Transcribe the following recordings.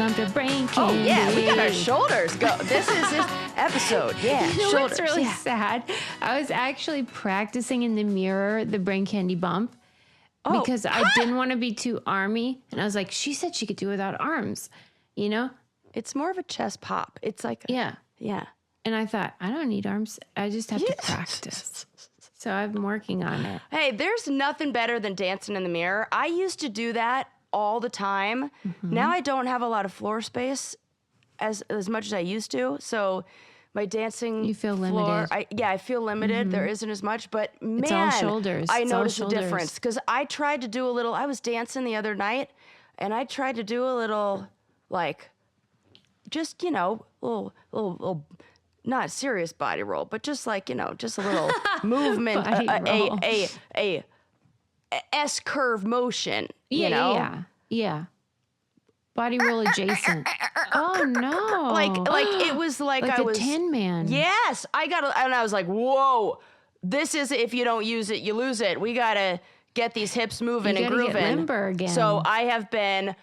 Welcome to Brain Candy. Oh, yeah, we got our shoulders go. This is this episode. Yeah, You know shoulders. what's really sad? I was actually practicing in the mirror the Brain Candy bump because I didn't want to be too army. And I was like, she said she could do without arms, you know? It's more of a chest pop. It's like, Yeah. yeah. And I thought, I don't need arms. I just have to practice. So I'm working on it. Hey, there's nothing better than dancing in the mirror. I used to do that all the time. Now I don't have a lot of floor space as much as I used to. So my dancing You feel floor, limited. I feel limited. There isn't as much, but man, It's all shoulders. I It's all noticed the shoulders. difference because I tried to do a little, I was dancing the other night and I tried to do a little like, just, you know, little not serious body roll, but just like, you know, just a little movement, a S curve motion, you know? Yeah. Body roll adjacent. Oh no. Like it was like I the was Tin Man. Yes, and I was like, whoa, this is, if you don't use it, you lose it. We gotta get these hips moving You and gotta get grooving. limber again. So I have been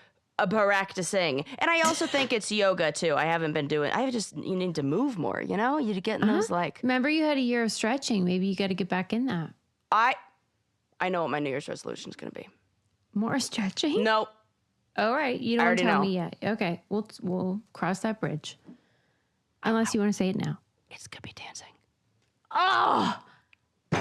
practicing, and I also think it's yoga too. I haven't been doing. You need to move more. You know, you get in those like. Remember you had a year of stretching. Maybe you got to get back in that. I know what my New Year's resolution is gonna be. More stretching? Nope. All right. You don't I want to already tell know. me yet. Okay. We'll cross that bridge. Unless you want to say it now. It's gonna be dancing. Oh, you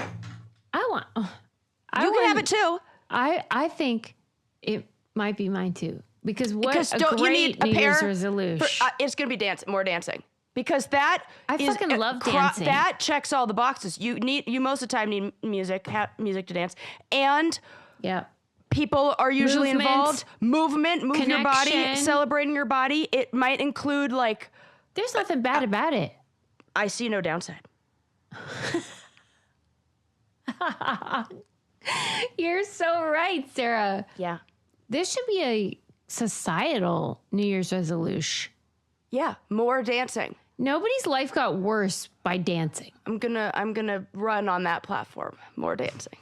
You can have it too. I think it might be mine too. Because great you need a New pair Year's resolution. It's gonna be more dancing. Because that I fucking love dancing. That checks all the boxes. You most of the time need music to dance, and Yeah. people are usually Movement. involved. Movement, move your body, Connection. celebrating your body. It might include like, There's nothing bad about it. I see no downside. You're so right, Sarah. Yeah, This should be a societal New Year's resolution. yeah, more dancing. Nobody's life got worse by dancing. I'm gonna run on that platform. More dancing.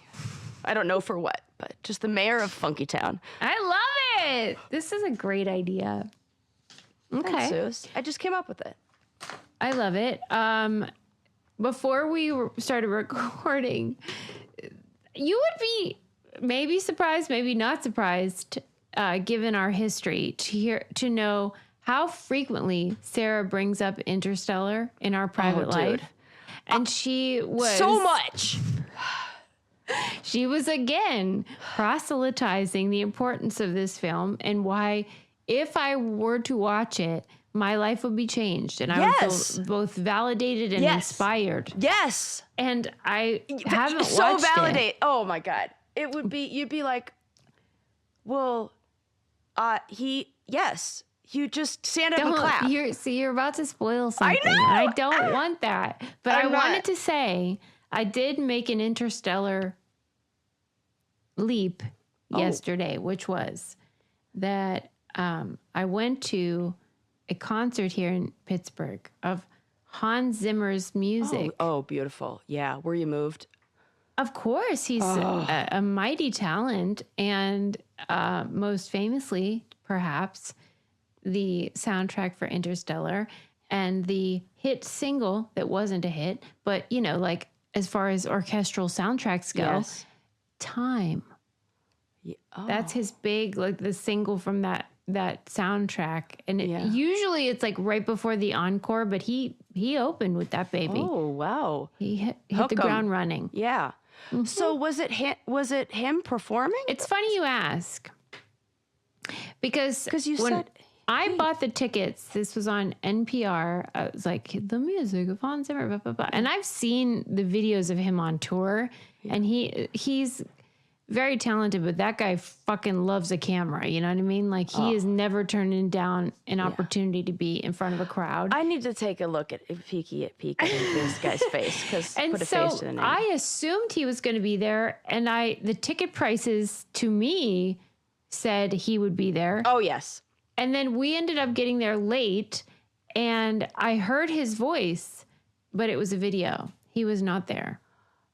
I don't know for what, but just the mayor of Funky Town. I love it. This is a great idea. Okay. Thanks, Suze. I just came up with it. I love it. Before we started recording, you would be maybe surprised, maybe not surprised, given our history, to know how frequently Sarah brings up Interstellar in our private life. And she was So much. She was again proselytizing the importance of this film and why, if I were to watch it, my life would be changed and I would feel both validated and inspired. Yes. And I haven't watched so validate. it. Oh my God. It would be, you'd be like, well, yes. You just stand up and clap. You're about to spoil something. I know. And I don't want that. But I I'm not. wanted to say I did make an Interstellar leap yesterday, which was that I went to a concert here in Pittsburgh of Hans Zimmer's music. Oh, beautiful. Yeah. Were you moved? Of course, he's a mighty talent, and most famously, perhaps, the soundtrack for Interstellar and the hit single that wasn't a hit, but, you know, like as far as orchestral soundtracks go, Time. Yeah. That's his big, like the single from that soundtrack. And usually it's like right before the encore, but he opened with that baby. Oh, wow. He hit the ground running. Yeah. Mm-hmm. So was it him performing? It's funny you ask. Because you when said I bought the tickets, this was on NPR. I was like, the music of Hans Zimmer, blah, blah, blah. And I've seen the videos of him on tour, and he's very talented, but that guy fucking loves a camera. You know what I mean? Like, he is never turning down an opportunity to be in front of a crowd. I need to take a look at peeky at this guy's face, because put a face to the name. I assumed he was going to be there, and the ticket prices to me said he would be there. Oh, yes. And then we ended up getting there late, and I heard his voice, but it was a video. He was not there.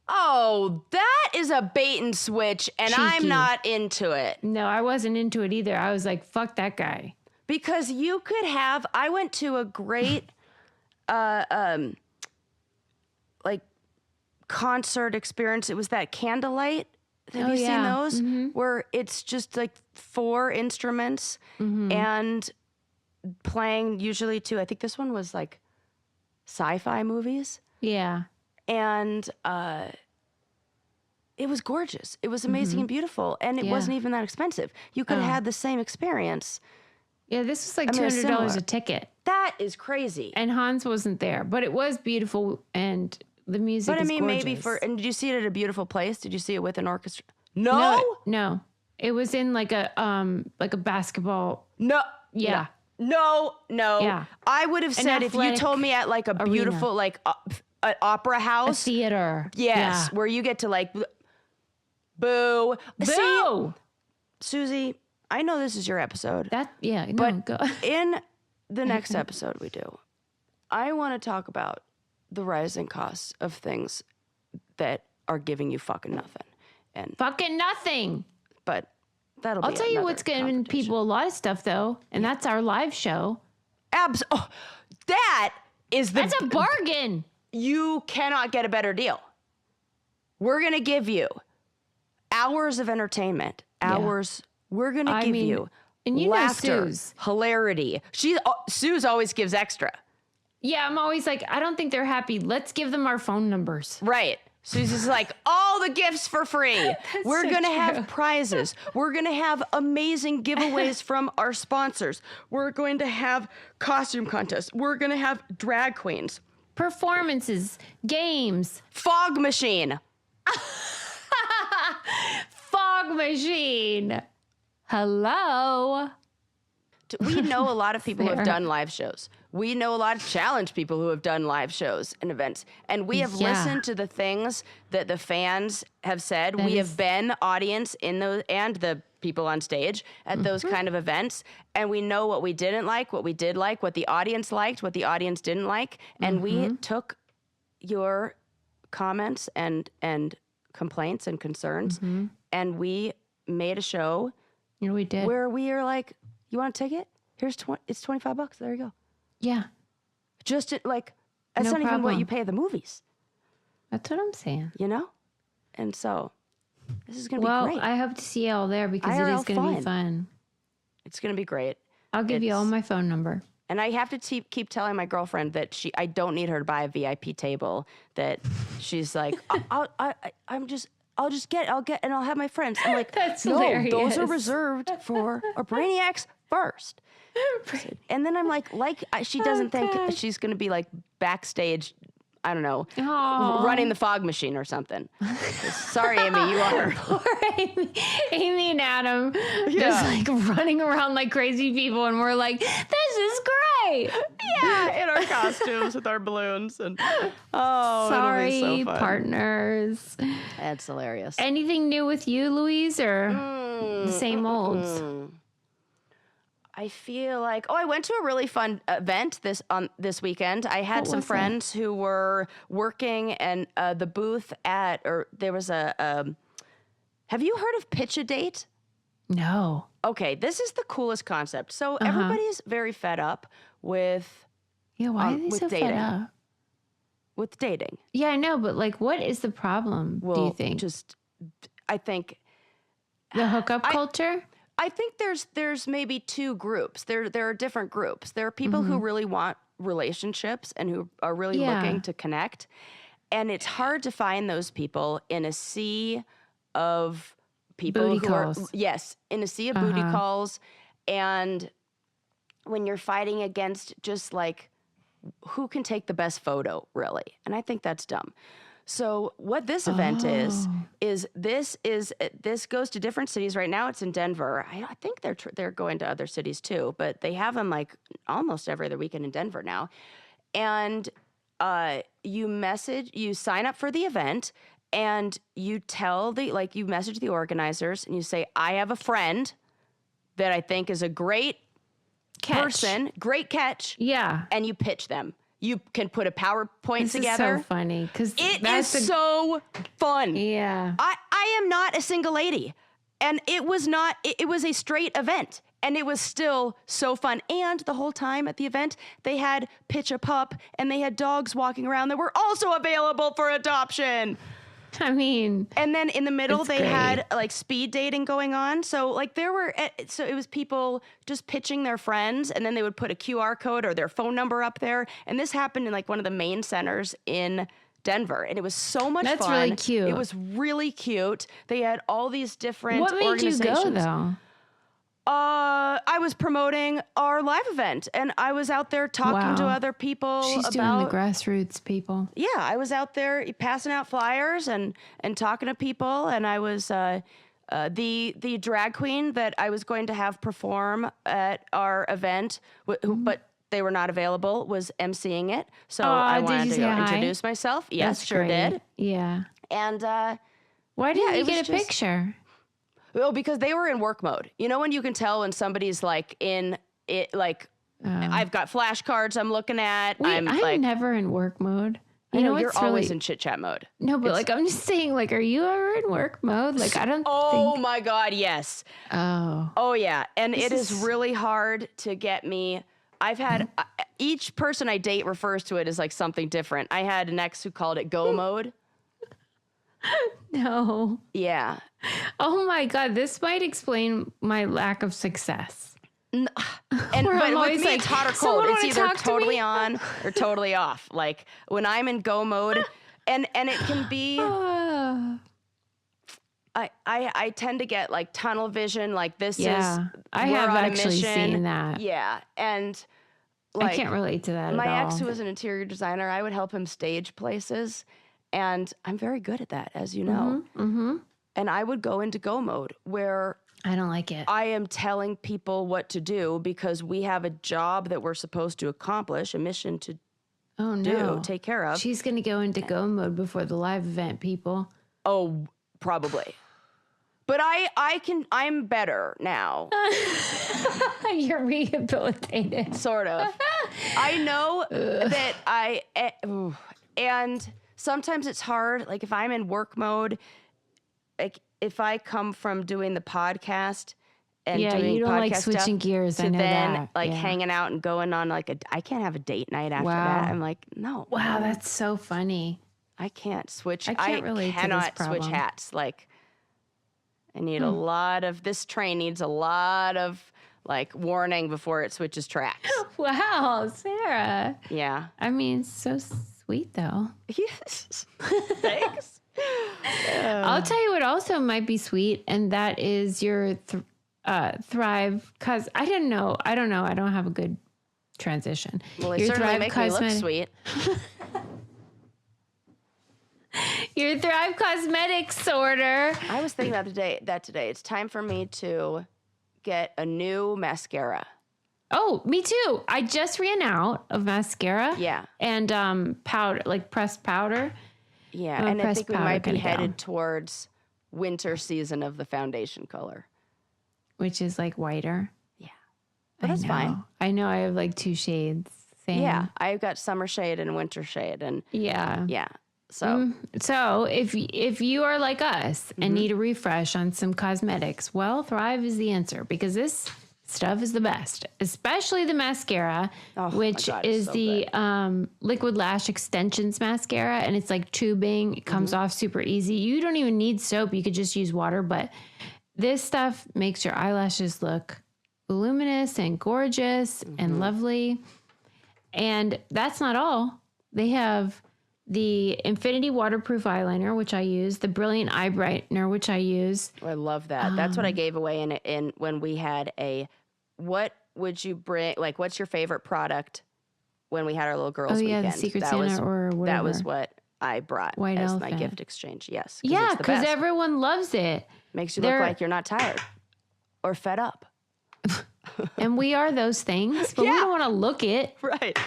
Oh, that is a bait and switch, and Cheeky. I'm not into it. No, I wasn't into it either. I was like, fuck that guy. Because you could have, I went to a great, like concert experience. It was that Candlelight. Have you seen those? Where it's just like 4 instruments and playing usually to, I think this one was like sci-fi movies. Yeah. And it was gorgeous. It was amazing and beautiful. And it wasn't even that expensive. You could have had the same experience. Yeah, this was like $200 a ticket. That is crazy. And Hans wasn't there, but it was beautiful and the music is gorgeous. Maybe and did you see it at a beautiful place? Did you see it with an orchestra? No. No. It was in like a basketball. No. Yeah. No. Yeah. I would have said if you told me at like a beautiful like an opera house, a theater. Yes, where you get to like boo. See, Susie, I know this is your episode. Go. In the next episode we do, I want to talk about the rising costs of things that are giving you fucking nothing. And fucking nothing. But that'll I'll tell you what's giving people a lot of stuff though, and that's our live show. That's a bargain. You cannot get a better deal. We're going to give you hours of entertainment. Hours. We're going to give you and you laughter, know Suze. hilarity. Suze always gives extra. Yeah, I'm always like, I don't think they're happy. Let's give them our phone numbers. Right. Susie's like, all the gifts for free. We're going to have prizes. We're going to have amazing giveaways from our sponsors. We're going to have costume contests. We're going to have drag queens. Performances, games. Fog machine. Fog machine. Hello. We know a lot of people who have done live shows. We know a lot of challenge people who have done live shows and events. And we have listened to the things that the fans have said. We have been audience in those and the people on stage at those kind of events. And we know what we didn't like, what we did like, what the audience liked, what the audience didn't like. And we took your comments and complaints and concerns and we made a show. Yeah, we did. Where we are like, you want a ticket? Here's it's $25. There you go. Yeah. Just like, that's not even what you pay the movies. That's what I'm saying. You know? And so, this is going to be great. Well, I hope to see you all there because it is going to be fun. It's going to be great. I'll give you all my phone number. And I have to keep telling my girlfriend that I don't need her to buy a VIP table. That she's like, I'll get, and I'll have my friends. I'm like, that's no, hilarious. Those are reserved for our brainiacs first. And then I'm like she doesn't think she's going to be like backstage, I don't know, running the fog machine or something. Sorry, Amy, you are. Poor Amy and Adam just like running around like crazy people, and we're like, this is great. Yeah, in our costumes with our balloons and sorry, it'll be so fun. Partners. That's hilarious. Anything new with you, Louise, or the same olds? I feel like I went to a really fun event this weekend. I had some friends who were working and the booth there was a have you heard of Pitch a Date? No. Okay, this is the coolest concept. So everybody's very fed up with why are they so dating. fed up? With dating. Yeah, I know, but like what is the problem, do you think? I think the hookup culture? I think there's maybe 2 groups. There are different groups. There are people who really want relationships and who are really looking to connect. And it's hard to find those people in a sea of people booty calls. In a sea of booty calls. And when you're fighting against just like who can take the best photo, really. And I think that's dumb. So what this event is this goes to different cities. Right now it's in Denver. I think they're going to other cities too, but they have them like almost every other weekend in Denver now. And you sign up for the event and you you message the organizers and you say, I have a friend that I think is a great person, great catch. Yeah. And you pitch them. You can put a PowerPoint together. This is so funny because it is so fun. Yeah. I am not a single lady, and it was not. It was a straight event, And it was still so fun. And the whole time at the event, they had Pitch a Pup and they had dogs walking around that were also available for adoption. I mean, and then in the middle, they great. had like speed dating going on. So like so it was people just pitching their friends, and then they would put a QR code or their phone number up there. And this happened in like one of the main centers in Denver, and it was so much fun. That's really cute. It was really cute. They had all these different what made organizations. you go though? I was promoting our live event, and I was out there talking to other people. She's doing the grassroots people. Yeah, I was out there passing out flyers and talking to people, and I was the drag queen that I was going to have perform at our event, but they were not available, was emceeing it. So I wanted to go introduce myself. Yes, That's sure great. did. Yeah. And why didn't you get a picture? Well, because they were in work mode. You know when you can tell when somebody's like in it, like I've got flashcards I'm looking at. I'm like, never in work mode. You know you're always in chit chat mode. No, but like I'm just saying, like, are you ever in work mode? Like I don't. Oh my God, yes. Oh yeah, and it is really hard to get me. I've had each person I date refers to it as like something different. I had an ex who called it go mode. No. Yeah. Oh my God, this might explain my lack of success. But with me, it's hot or cold. It's either totally on or totally off. Like when I'm in go mode, and it can be. I tend to get like tunnel vision. Like this is. I have actually seen that. Yeah, and like, I can't relate to that at all. My ex, who was an interior designer, I would help him stage places, and I'm very good at that, as you know. Mm-hmm. And I would go into go mode where I don't like it. I am telling people what to do because we have a job that we're supposed to accomplish, a mission to take care of. She's going to go into go mode before the live event, people. Oh, probably. But I'm better now. You're rehabilitated. Sort of. I know that and sometimes it's hard. Like if I'm in work mode, like if I come from doing the podcast and doing you don't podcast like switching stuff gears. to I know then that. like hanging out and going on like I can't have a date night after that. I'm like, no. Wow, that's so funny. I can't switch. I can't relate to this problem. Switch hats. Like I need this train needs a lot of like warning before it switches tracks. Wow, Sarah. Yeah. I mean, so sweet though. Yes. Thanks. I'll tell you what also might be sweet, and that is your Thrive. Cause I don't know. I don't have a good transition. Well, they certainly make me look sweet. Your Thrive Cosmetics order. I was thinking that today. It's time for me to get a new mascara. Oh, me too. I just ran out of mascara. Yeah. And powder, like pressed powder. Yeah, and I think we might be headed towards winter season of the foundation color. Which is like whiter. Yeah. But that's fine. I know I have like 2 shades. Same. Yeah, I've got summer shade and winter shade. And yeah. So if you are like us and need a refresh on some cosmetics, well, Thrive is the answer because this stuff is the best, especially the mascara, which is so the Liquid Lash Extensions mascara. And it's like tubing. It comes off super easy. You don't even need soap. You could just use water. But this stuff makes your eyelashes look voluminous and gorgeous and lovely. And that's not all. They have the Infinity Waterproof Eyeliner, which I use, the Brilliant Eye Brightener, which I use. I love that. That's what I gave away in when we had what would you bring? Like, what's your favorite product when we had our little girls' weekend? The Secret Santa or whatever. That was what I brought White as Elephant. my gift exchange. Yes. Yeah, because everyone loves it. Makes you look like you're not tired or fed up. And we are those things, but we don't want to look it. Right.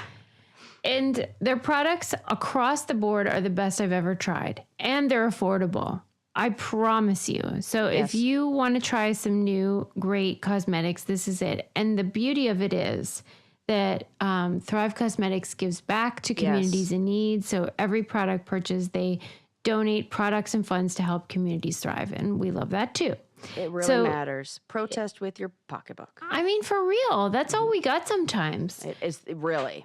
And their products across the board are the best I've ever tried. And they're affordable. I promise you. So if you want to try some new great cosmetics, this is it. And the beauty of it is that Thrive Cosmetics gives back to communities in need. So every product purchase, they donate products and funds to help communities thrive. And we love that too. It really matters. Protest with your pocketbook. I mean, for real, that's all we got sometimes. It is really.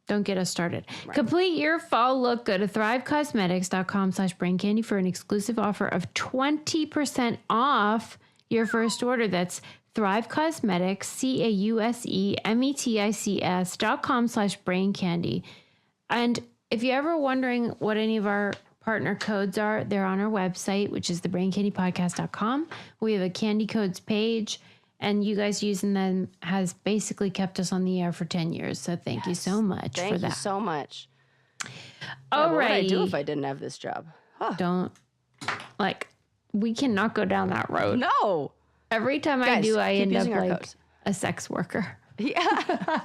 Don't get us started. Right. Complete your fall look. Go to thrivecosmetics.com/braincandy for an exclusive offer of 20% off your first order. That's Thrive Cosmetics, CAUSEMETICS.com/braincandy. And if you're ever wondering what any of our partner codes are, they're on our website, which is thebraincandypodcast.com. We have a candy codes page, and you guys using them has basically kept us on the air for 10 years. So thank you so much for that. Thank you so much. All right. What would I do if I didn't have this job? Don't, we cannot go down that road. No. Every time I do, I end up like a sex worker. Yeah.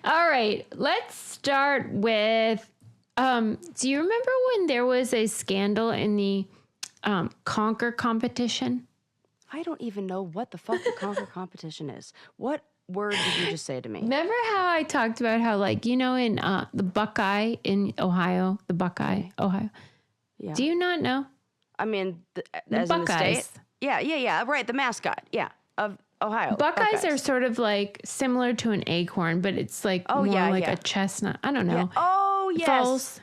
All right. Let's start with, do you remember when there was a scandal in the Conquer competition? I don't even know what the fuck the Conquer competition is. What word did you just say to me? Remember how I talked about how, like, you know, in the Buckeye in Ohio, the Buckeye, Ohio. Yeah. Do you not know? I mean, as in the state? Yeah. Right. The mascot. Yeah. Of Ohio. Buckeyes are sort of like similar to an acorn, but it's like a chestnut. I don't know. Yeah. Oh, yes. Falls.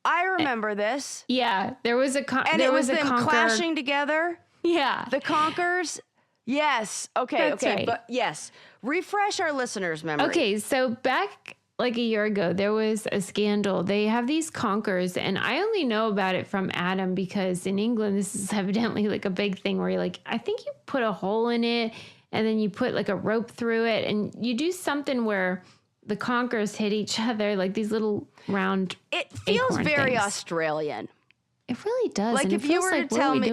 I remember this. Yeah. There was a and it was them clashing together. Yeah. The Conquers. Yes. Okay. That's right. But yes. Refresh our listeners' memory. Okay. So back like a year ago, there was a scandal. They have these Conquers, and I only know about it from Adam because in England, this is evidently like a big thing where you're like, I think you put a hole in it and then you put like a rope through it and you do something where the Conquers hit each other, like these little round It feels very things. Australian. It really does. Like and if you were like, to tell me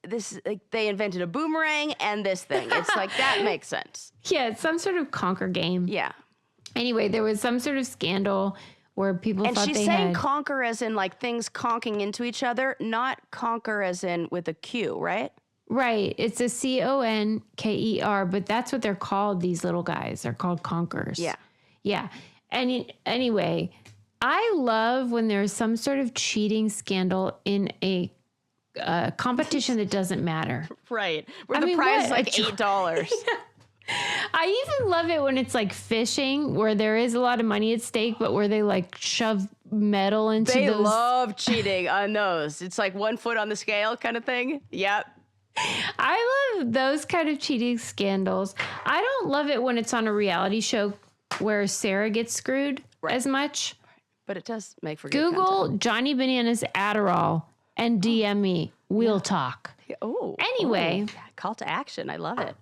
this they invented a boomerang and this thing. It's like that makes sense. Yeah, it's some sort of Conquer game. Yeah. Anyway, there was some sort of scandal where people thought they had... And she's saying conquer as in like things conking into each other, not conquer as in with a Q, right? Right. It's a CONKER, but that's what they're called, these little guys. They're called Conquers. Yeah. Yeah. And anyway, I love when there's some sort of cheating scandal in a competition that doesn't matter. Right. Where the prize is like $8. I even love it when it's like fishing, where there is a lot of money at stake, but where they like shove metal into They those. love cheating on those. It's like 1 foot on the scale kind of thing. Yep. I love those kind of cheating scandals. I don't love it when it's on a reality show where Sarah gets screwed as much. But it does make for good Google content. Johnny Bananas Adderall and DM me. We'll talk. Oh. Anyway. Call to action. I love it.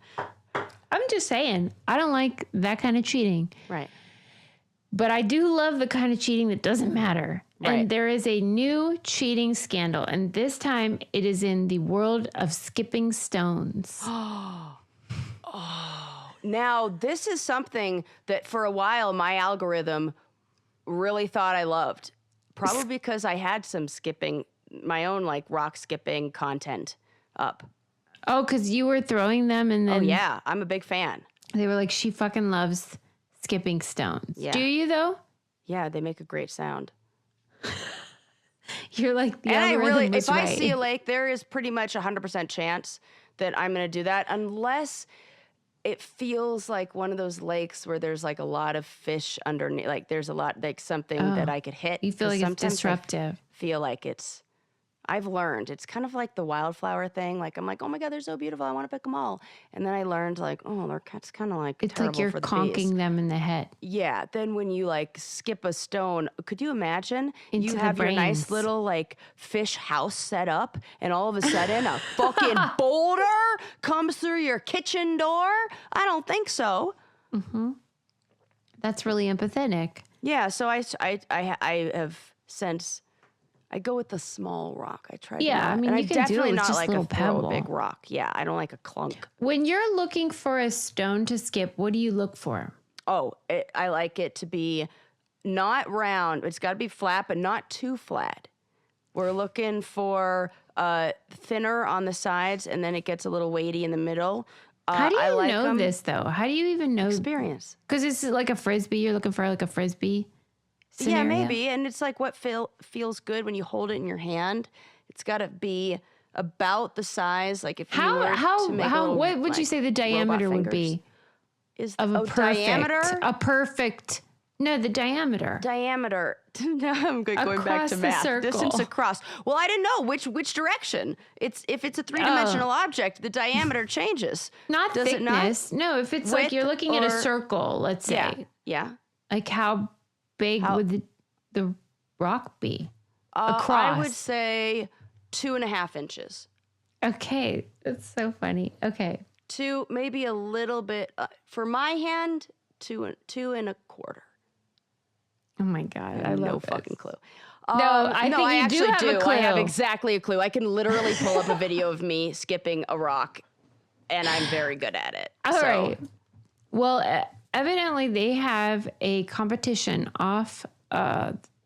I'm just saying, I don't like that kind of cheating. Right. But I do love the kind of cheating that doesn't matter. Right. And there is a new cheating scandal. And this time it is in the world of skipping stones. Now, this is something that for a while my algorithm really thought I loved. Probably because I had some skipping, my own like rock skipping content up. Oh, because you were throwing them and then... Oh, yeah. I'm a big fan. They were like, she fucking loves skipping stones. Yeah. Do you, though? Yeah, they make a great sound. You're like, the and algorithm was if right. I see a lake, there is pretty much 100% chance that I'm going to do that, unless it feels like one of those lakes where there's like a lot of fish underneath. Like there's a lot, like something that I could hit. You feel like it's disruptive. I feel like I've learned it's kind of like the wildflower thing. Like I'm like, oh my God, they're so beautiful. I want to pick them all. And then I learned like, oh, it's kind of like it's terrible like you're for the conking bees. them in the head. Yeah. Then when you like skip a stone, could you imagine Into you the have your nice brains. little like fish house set up and all of a sudden a fucking boulder comes through your kitchen door? I don't think so. Mm-hmm. That's really empathetic. Yeah. So I have since... I go with the small rock. I try. Yeah, to not, I mean, and you I can definitely do it with not just like a a little pebble. big rock. Yeah, I don't like a clunk. When you're looking for a stone to skip, what do you look for? Oh, I like it to be not round. It's got to be flat, but not too flat. We're looking for thinner on the sides, and then it gets a little weighty in the middle. How do you like know this, though? How do you even know? Experience. Because it's like a Frisbee. You're looking for like a Frisbee scenario? Yeah, maybe. And it's like what feels good when you hold it in your hand. It's got to be about the size. Like if you were to make a little, what would you like, say the diameter would be Is of a diameter? The diameter. Diameter. Now I'm going back Across to the math. circle. Distance across. Well, I didn't know which direction. If it's a three-dimensional object, the diameter changes. Not Does thickness. it not? No, if it's like Width you're looking at a or- circle, let's say. Yeah. Like how big would the rock be? Across. I would say 2.5 inches. Okay. That's so funny. Okay. Maybe a little bit. For my hand, 2.25. Oh my God. I love no this. fucking clue. I think you actually do have a clue. I have exactly a clue. I can literally pull up a video of me skipping a rock, and I'm very good at it. All right. Well, evidently they have a competition off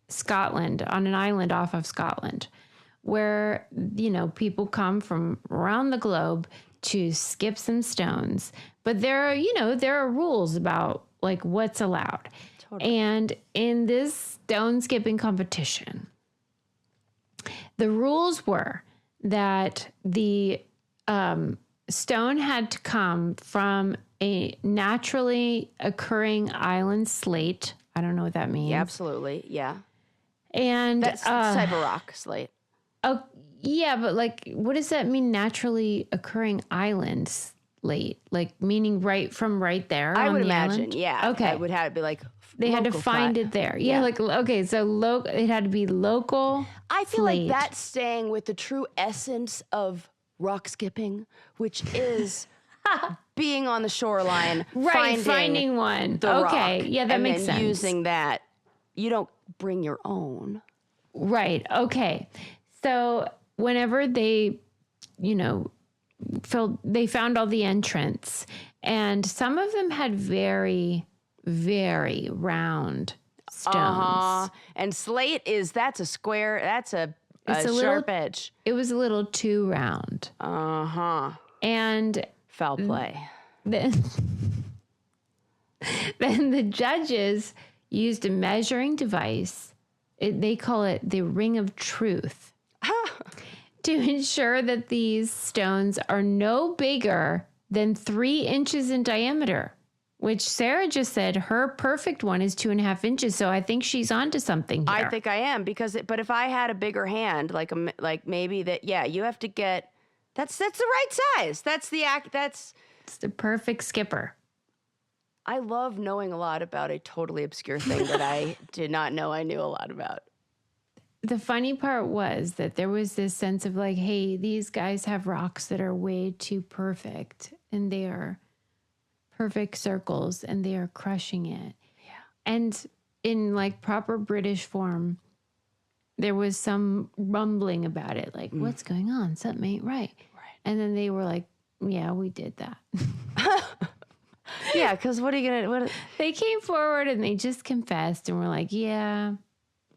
Scotland, on an island off of Scotland, where, people come from around the globe to skip some stones. But there are rules about like what's allowed. Totally. And in this stone skipping competition, the rules were that the stone had to come from a naturally occurring island slate. I don't know what that means. Yeah, absolutely. Yeah. And that's the type of rock slate. Oh, yeah, but like, what does that mean? Naturally occurring island slate, like meaning right there. I on would the imagine. island? Yeah. Okay. It would have to be like they had to find it there. Yeah. Like okay, so it had to be local. I feel slate. like that's staying with the true essence of rock skipping, which is being on the shoreline, finding one. The okay, rock, yeah, that and makes then sense. Using that, you don't bring your own. Right. Okay. So whenever they, they found all the entrants, and some of them had very, very round stones. And slate that's a square. That's a It's sharp edge. It was a little too round. And foul play. Then the judges used a measuring device. They call it the ring of truth. To ensure that these stones are no bigger than 3 inches in diameter, which Sarah just said her perfect one is 2.5 inches. So I think she's onto something here. I think I am but if I had a bigger hand, like maybe that, you have to get, that's the right size. It's the perfect skipper. I love knowing a lot about a totally obscure thing that I did not know I knew a lot about. The funny part was that there was this sense of like, hey, these guys have rocks that are way too perfect, and they are perfect circles, and they are crushing it. Yeah. And in like proper British form, there was some rumbling about it, like, what's going on? Something ain't right. And then they were like, yeah, we did that. Yeah, because what are you going to... They came forward and they just confessed and were like, yeah,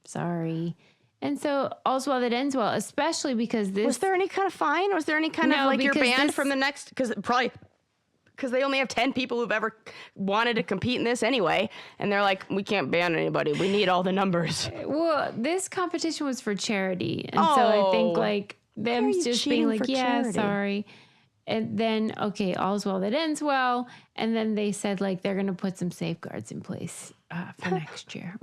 sorry. And so all's well that ends well, especially because this... Was there any kind of fine? Was there any kind of like you're banned from the next... Because they only have 10 people who've ever wanted to compete in this anyway. And they're like, we can't ban anybody. We need all the numbers. Well, this competition was for charity. And so I think like them just being like, yeah, charity? Sorry. And then, okay, all's well that ends well. And then they said like they're going to put some safeguards in place for next year.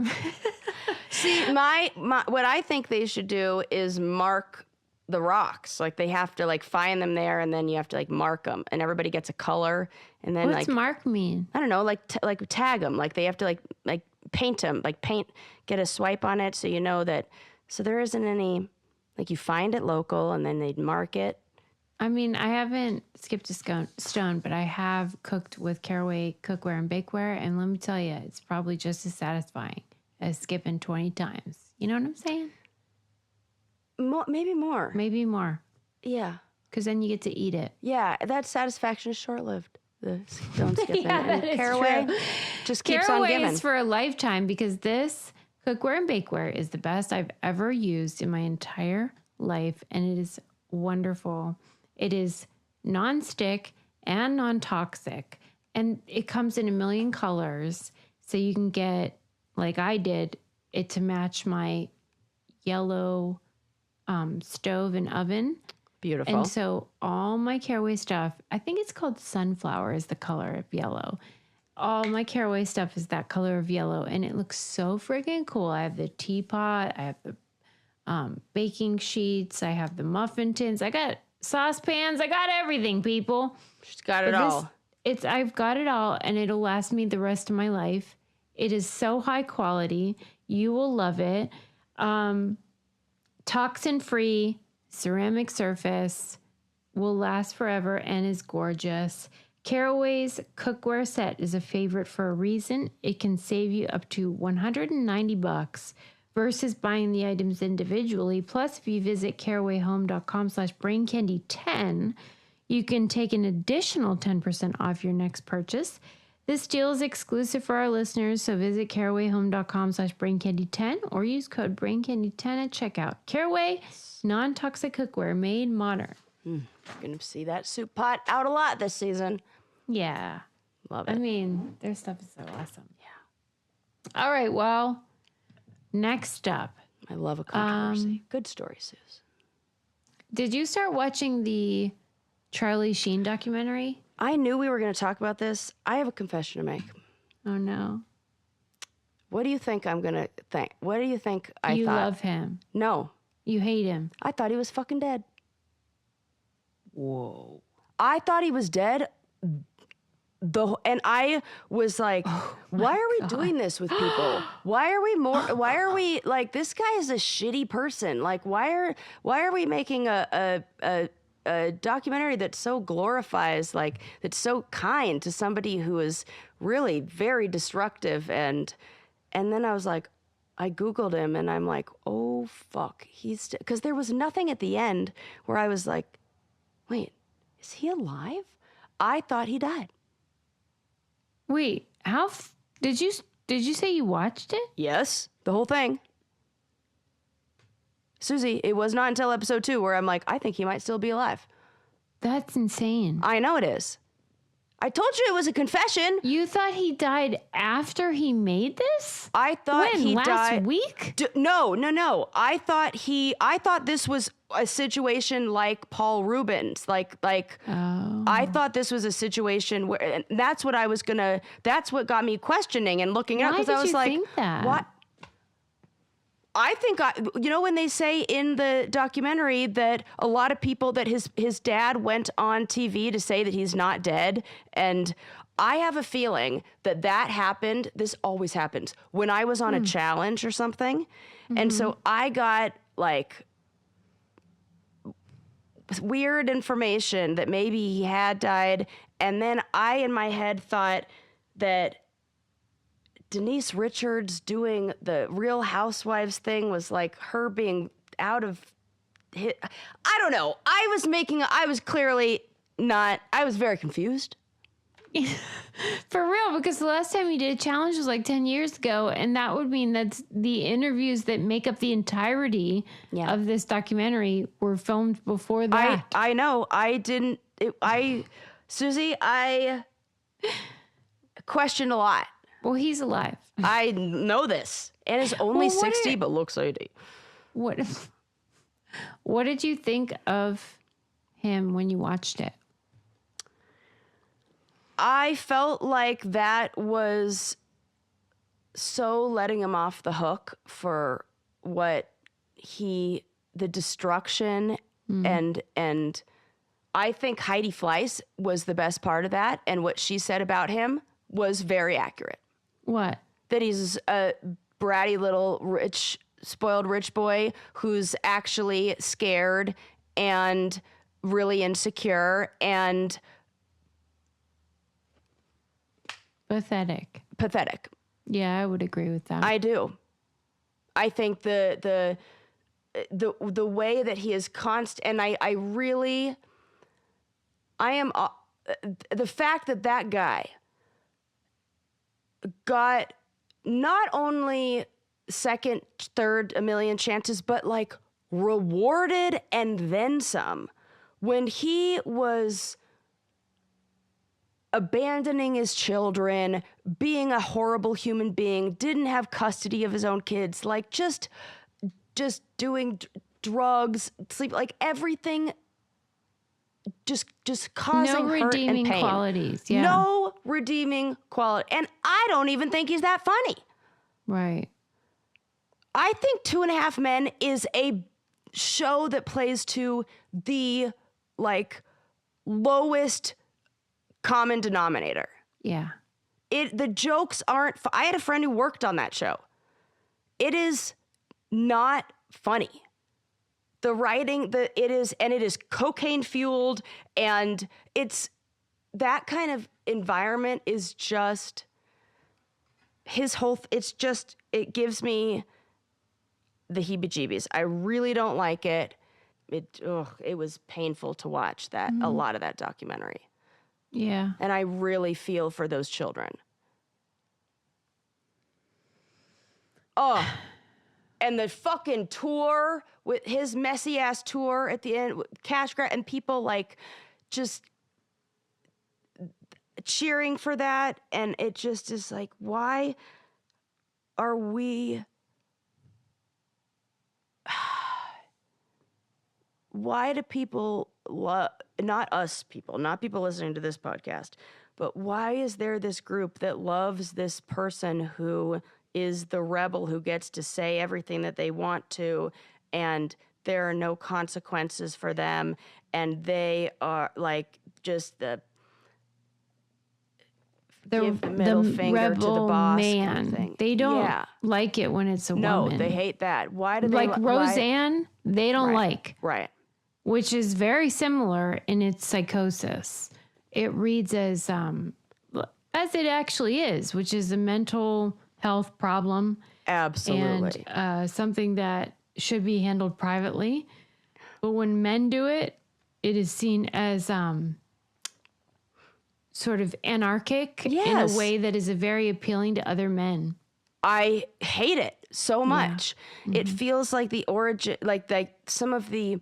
See, what I think they should do is mark the rocks. Like they have to like find them there, and then you have to like mark them, and everybody gets a color. And then what's mark mean? I don't know, like tag them. Like they have to like paint them, get a swipe on it, so you know that. So there isn't any, like you find it local, and then they'd mark it. I mean, I haven't skipped a stone, but I have cooked with Caraway cookware and bakeware, and let me tell you, it's probably just as satisfying as skipping 20 times. You know what I'm saying? Maybe more. Maybe more. Yeah. Because then you get to eat it. Yeah, that satisfaction is short-lived. The stone skipping. Yeah, that is Caraway true. just keeps Caraway on giving. is for a lifetime, because this cookware and bakeware is the best I've ever used in my entire life, and it is wonderful. It is non-stick and non-toxic, and it comes in a million colors, so you can get, like I did, it to match my yellow stove and oven. Beautiful. And so all my Caraway stuff, I think it's called sunflower is the color of yellow. All my Caraway stuff is that color of yellow, and it looks so freaking cool. I have the teapot, I have the baking sheets, I have the muffin tins, I got saucepans, I got everything, people. She's got it all. I've got it all, and it'll last me the rest of my life. It is so high quality. You will love it. Toxin free, ceramic surface, will last forever and is gorgeous. Caraway's cookware set is a favorite for a reason. It can save you up to $190 versus buying the items individually. Plus, if you visit carawayhome.com/braincandy10, you can take an additional 10% off your next purchase. This deal is exclusive for our listeners, so visit carawayhome.com/braincandy10 or use code braincandy10 at checkout. Caraway, non-toxic cookware made modern. You're going to see that soup pot out a lot this season. Yeah. Love it. I mean, their stuff is so awesome. Yeah. All right, well, next up. I love a controversy. Good story, Suze. Did you start watching the Charlie Sheen documentary? I knew we were going to talk about this. I have a confession to make. Oh, no. What do you think I'm going to think? What do you think I thought? You love him. No. You hate him. I thought he was fucking dead. Whoa. I thought he was dead. And I was like, why are we doing this with people? Why are we like, this guy is a shitty person. Like, why are we making a documentary that so glorifies, like, that's so kind to somebody who is really very destructive? And then I was like, I Googled him and I'm like, oh fuck, because there was nothing at the end where I was like, wait, is he alive? I thought he died. Wait, did you say you watched it? Yes, the whole thing. Susie, it was not until episode 2 where I'm like, I think he might still be alive. That's insane. I know it is. I told you it was a confession. You thought he died after he made this? I thought he died last week? No. I thought this was a situation like Paul Rubens. Like I thought this was a situation where, and that's what got me questioning and looking up, because I was like, think that? What? I think, when they say in the documentary that a lot of people, that his dad went on TV to say that he's not dead. And I have a feeling that happened. This always happens when I was on a challenge or something. Mm-hmm. And so I got like weird information that maybe he had died. And then I, in my head, thought that Denise Richards doing the Real Housewives thing was like her being out of hit. I don't know. I was very confused. For real, because the last time you did a challenge was like 10 years ago, and that would mean that the interviews that make up the entirety of this documentary were filmed before that. I know. Susie, I questioned a lot. Well, he's alive. I know this. And is only 60, but looks 80. What did you think of him when you watched it? I felt like that was so letting him off the hook for what the destruction and I think Heidi Fleiss was the best part of that, and what she said about him was very accurate. What? That he's a bratty little spoiled rich boy who's actually scared and really insecure and pathetic. Yeah, I would agree with that. I do. I think the way that he is constant, and I am the fact that guy got not only second, third, a million chances, but like rewarded and then some. When he was abandoning his children, being a horrible human being, didn't have custody of his own kids, like just doing drugs, sleep, like everything, just causing no hurt and redeeming pain. qualities. Yeah. No redeeming quality. And I don't even think he's that funny. Right. I think 2.5 Men is a show that plays to the like lowest common denominator. Yeah. The jokes aren't, I had a friend who worked on that show. It is not funny. The writing, it is cocaine fueled, and it's that kind of environment is just it gives me the heebie-jeebies. I really don't like it. It was painful to watch a lot of that documentary. Yeah. And I really feel for those children. Oh, and the fucking tour with his messy ass tour at the end, cash grab, and people like just cheering for that. And it just is like, why are we? Why do people not us people, not people listening to this podcast, but why is there this group that loves this person who is the rebel who gets to say everything that they want to, and there are no consequences for them, and they are like just give the middle finger to the rebel boss man. kind of thing. They don't like it when it's a No, woman. they hate that. Why do they like Roseanne? They don't like. Right. Which is very similar in its psychosis. It reads as it actually is, which is a mental health problem. Absolutely. And something that should be handled privately. But when men do it, it is seen as sort of anarchic in a way that is very appealing to other men. I hate it so much. Yeah. It feels like the origin, like some of the,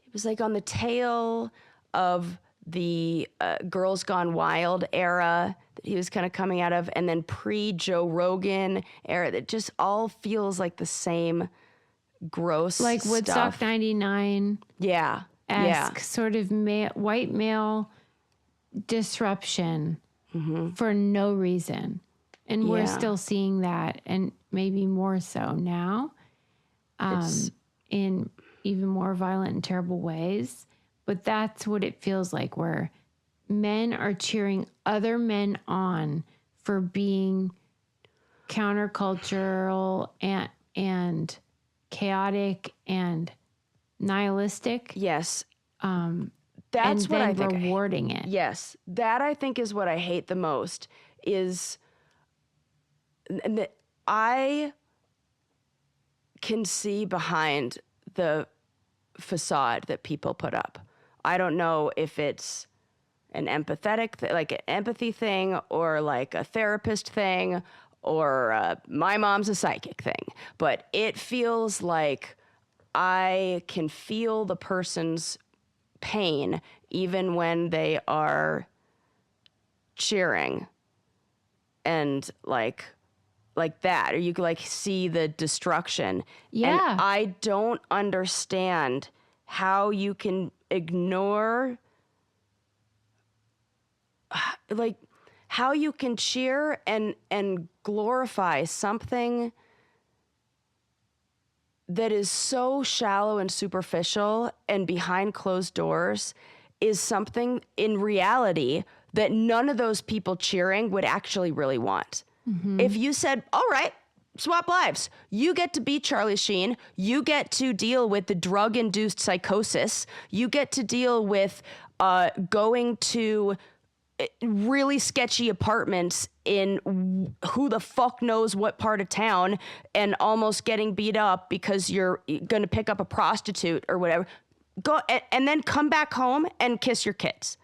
it was like on the tail of the Girls Gone Wild era that he was kind of coming out of, and then pre-Joe Rogan era that just all feels like the same gross like stuff. Woodstock 99. Yeah. Sort of white male disruption for no reason. And we're still seeing that, and maybe more so now, in even more violent and terrible ways. But that's what it feels like, where men are cheering other men on for being countercultural and chaotic and nihilistic. Yes. That's what I think. Rewarding it. Yes. That I think is what I hate the most is, and that I can see behind the facade that people put up. I don't know if it's an empathetic, like an empathy thing, or like a therapist thing, or my mom's a psychic thing. But it feels like I can feel the person's pain even when they are cheering, and like that, or you could like see the destruction. Yeah. And I don't understand how you can ignore, like how you can cheer and glorify something that is so shallow and superficial and behind closed doors is something in reality that none of those people cheering would actually really want. Mm-hmm. If you said, all right, swap lives, you get to be Charlie Sheen, you get to deal with the drug-induced psychosis, you get to deal with going to really sketchy apartments in who the fuck knows what part of town and almost getting beat up because you're going to pick up a prostitute or whatever. Go and then come back home and kiss your kids.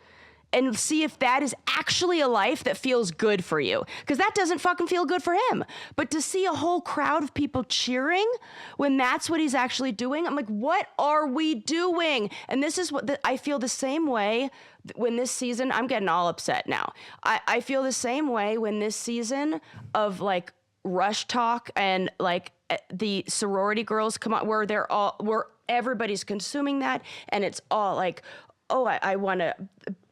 and see if that is actually a life that feels good for you. Because that doesn't fucking feel good for him. But to see a whole crowd of people cheering when that's what he's actually doing, I'm like, what are we doing? And this is what I feel the same way when this season, I'm getting all upset now. I feel the same way when this season of like Rush Talk and like the sorority girls come out where everybody's consuming that, and it's all like, oh, I want to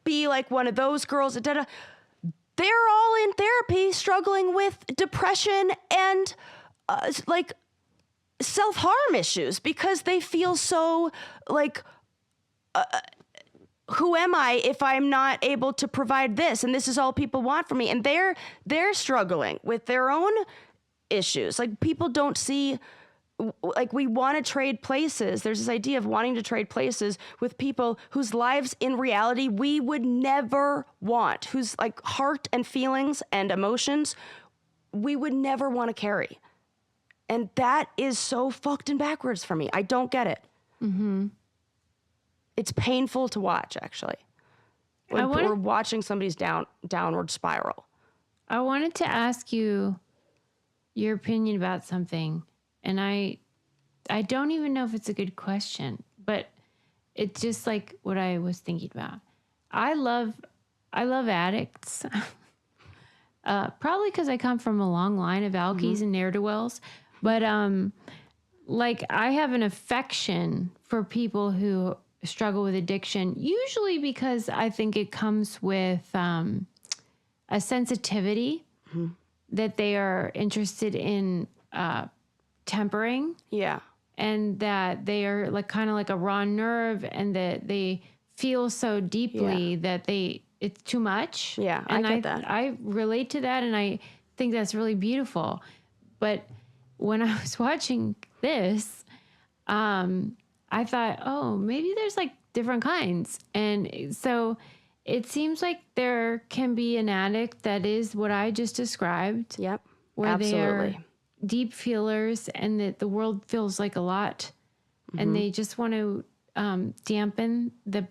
be like one of those girls. They're all in therapy struggling with depression and like self-harm issues because they feel so like, who am I if I'm not able to provide this? And this is all people want from me. And they're struggling with their own issues. Like, people don't see, like, we want to trade places. There's this idea of wanting to trade places with people whose lives in reality we would never want, whose like heart and feelings and emotions we would never want to carry. And that is so fucked and backwards for me. I don't get it. Mm-hmm. It's painful to watch, actually. When we're watching somebody's downward spiral. I wanted to ask you your opinion about something, and I don't even know if it's a good question, but it's just like what I was thinking about. I love addicts, probably because I come from a long line of alkies and ne'er-do-wells, but like I have an affection for people who struggle with addiction, usually because I think it comes with a sensitivity that they are interested in tempering. Yeah. And that they are like kind of like a raw nerve, and that they feel so deeply that it's too much. Yeah, and I get that. I relate to that, and I think that's really beautiful. But when I was watching this, I thought, oh, maybe there's like different kinds. And so it seems like there can be an addict that is what I just described. Yep. Where Absolutely. they are deep feelers, and that the world feels like a lot, and they just want to dampen the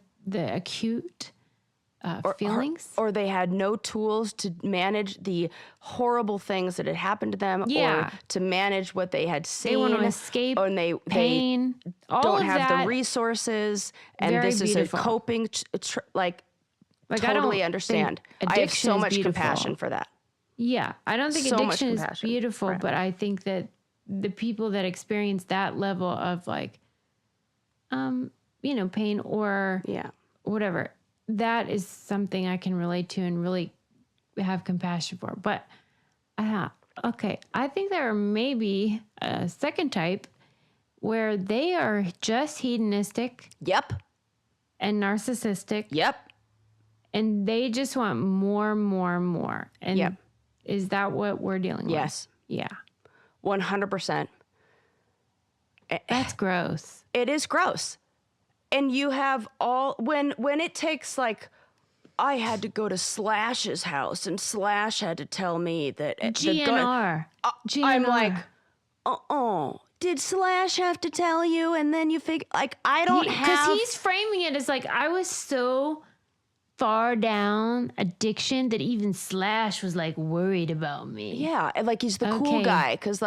acute feelings. Or they had no tools to manage the horrible things that had happened to them, or to manage what they had seen. They want to escape pain. They all don't of have that, the resources, and very this beautiful. is a coping. Like totally understand. I have so much compassion for that. Yeah, I don't think So much addiction is compassion. beautiful, Right. but I think that the people that experience that level of like, pain or whatever, that is something I can relate to and really have compassion for. But okay, I think there are maybe a second type where they are just hedonistic. Yep. And narcissistic. Yep. And they just want more, more, more. And is that what we're dealing with? Yes. Yeah. 100%. That's gross. It is gross. And you have when it takes like, I had to go to Slash's house and Slash had to tell me that GNR. I'm like, did Slash have to tell you? And then you figure, like, I don't have. Because he's framing it as like, I was so far down addiction that even Slash was like worried about me. Yeah, and like he's the cool guy because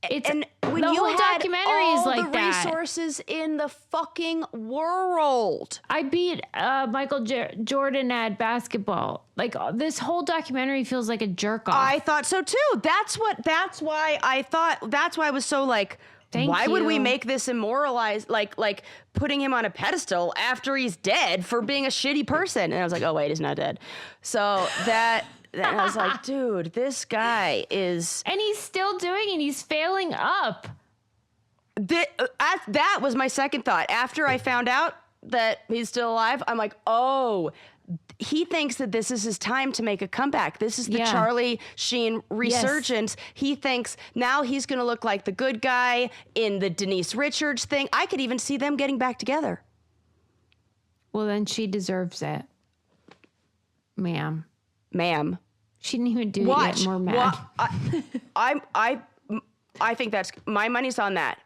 it's and when the you whole had documentary all is like the that. resources in the fucking world. I beat Michael Jordan at basketball. Like this whole documentary feels like a jerk off. I thought so too. That's why I was so like, why would we make this immoralized, like putting him on a pedestal after he's dead for being a shitty person? And I was like, oh wait, he's not dead. So then I was like, dude, this guy is... And he's still doing it. He's failing up. That was my second thought. After I found out that he's still alive, I'm like, oh, he thinks that this is his time to make a comeback. This is the Charlie Sheen resurgence. Yes. He thinks now he's going to look like the good guy in the Denise Richards thing. I could even see them getting back together. Well, then she deserves it. Ma'am. She didn't even do it yet. More mad. I think that's my money's on that.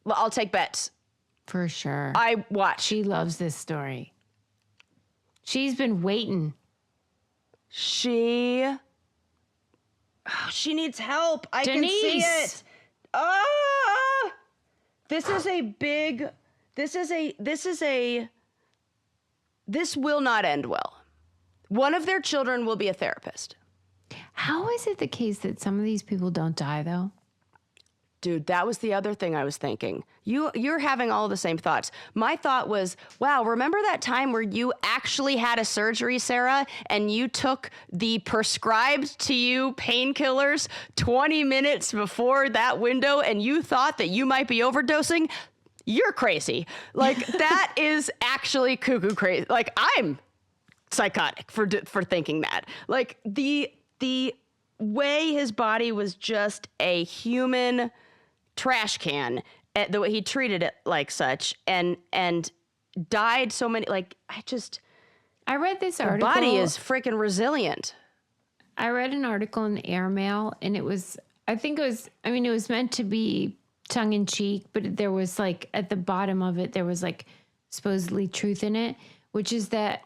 I'll take bets. For sure. I watch. She loves this story. She's been waiting. She needs help. I can see it. Ah! This will not end well. One of their children will be a therapist. How is it the case that some of these people don't die, though? Dude, that was the other thing I was thinking. You're having all the same thoughts. My thought was, wow, remember that time where you actually had a surgery, Sarah, and you took the prescribed to you painkillers 20 minutes before that window and you thought that you might be overdosing? You're crazy. Like, that is actually cuckoo crazy. Like, I'm psychotic for thinking that. Like, the way his body was just a human trash can, the way he treated it like such, and died so many, like, I read this article. The body is freaking resilient. I read an article in Airmail, and it was meant to be tongue in cheek, but there was like, at the bottom of it, there was like supposedly truth in it, which is that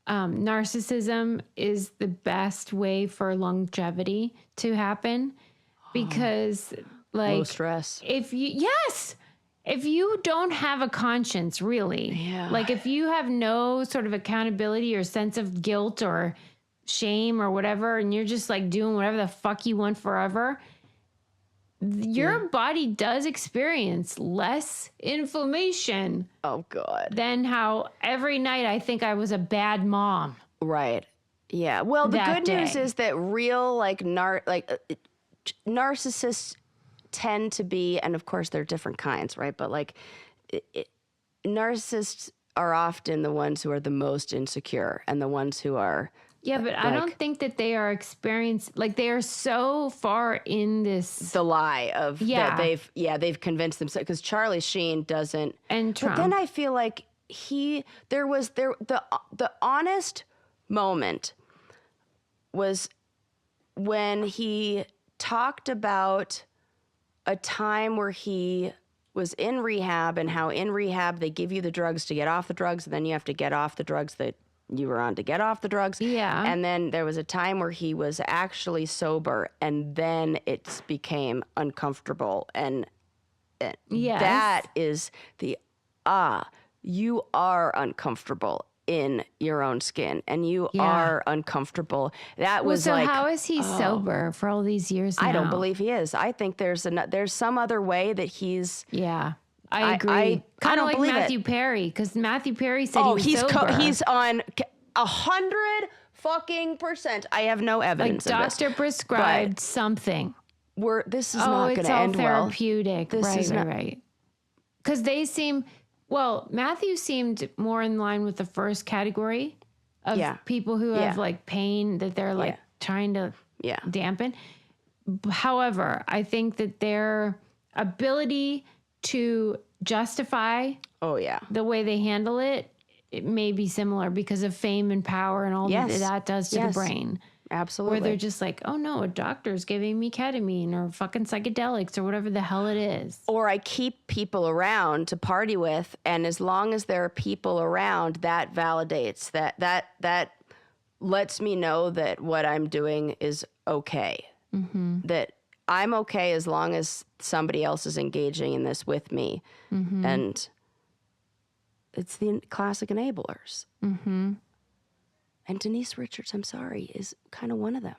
narcissism is the best way for longevity to happen because like low stress. If you don't have a conscience, really, like if you have no sort of accountability or sense of guilt or shame or whatever, and you're just like doing whatever the fuck you want forever, your body does experience less inflammation. Oh, God. Than how every night I think I was a bad mom. Right. Yeah. Well, the good news is that real narcissists tend to be, and of course they're different kinds, right? But like narcissists are often the ones who are the most insecure and the ones who are. Yeah, but I don't think that they are experienced, like they are so far in this. The lie of that they've convinced themselves, because Charlie Sheen doesn't. And Trump. But then I feel like the honest moment was when he talked about a time where he was in rehab and how in rehab they give you the drugs to get off the drugs, and then you have to get off the drugs that you were on to get off the drugs. Yeah. And then there was a time where he was actually sober, and then it became uncomfortable. And that is you are uncomfortable in your own skin, and you are uncomfortable. That was so how is he sober for all these years now? I don't believe he is. I think there's some other way that he's. Yeah. I agree. Kind of like Matthew Perry, because Matthew Perry said he was sober. He's on 100%. I have no evidence. Like doctor prescribed something. This is not going to end well. It's all therapeutic. Right. Because they seem. Well, Matthew seemed more in line with the first category of people who have like pain that they're like trying to dampen. However, I think that their ability to justify the way they handle it may be similar because of fame and power and all that does to the brain. Absolutely. Where they're just like, oh no, a doctor's giving me ketamine or fucking psychedelics or whatever the hell it is. Or I keep people around to party with, and as long as there are people around, that validates that lets me know that what I'm doing is okay. Mm-hmm. That I'm okay as long as somebody else is engaging in this with me. Mm-hmm. And it's the classic enablers. Mm-hmm. And Denise Richards, I'm sorry, is kind of one of them.